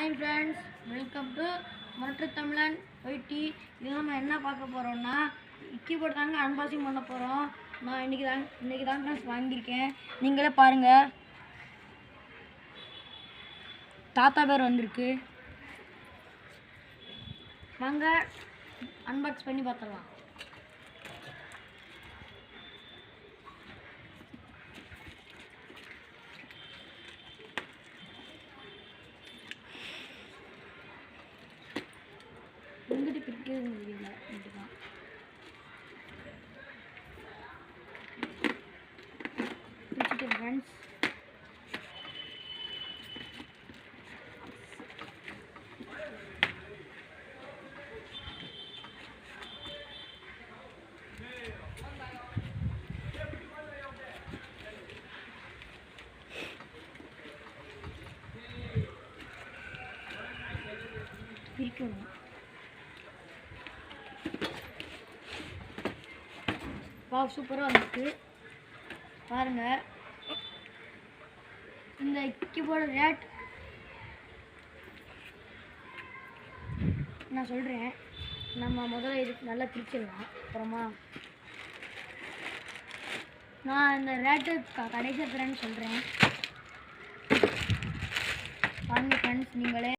Hi friends, welcome to மற்ற தமிழன் YT. இது நம்ம என்ன பார்க்க போகிறோம்னா கீபோர்ட் தாங்க அன்பாக்சிங் பண்ண போகிறோம். நான் இன்றைக்கி தான் ஃப்ரெண்ட்ஸ் வாங்கியிருக்கேன். நீங்களே பாருங்கள், தாத்தா பேர் வந்திருக்கு. வாங்க அன்பாக்ஸ் பண்ணி பார்த்துடலாம். எங்கிட்ட பிரிக்கிறது முடியல, இதுதான் பிரிச்சுட்டு ஃப்ரெண்ட்ஸ். பிரிக்கணும். சூப்பராக வந்துருக்கு பாருங்கள். இந்த கீபோர்டு ரேட் நான் சொல்கிறேன். நம்ம முதல்ல இதுக்கு நல்லா பிரிச்சிடலாம். அப்புறமா நான் இந்த ரேட்டு கடைசி ஃப்ரெண்ட்ஸ் சொல்கிறேன். பாருங்கள் ஃப்ரெண்ட்ஸ், நீங்களே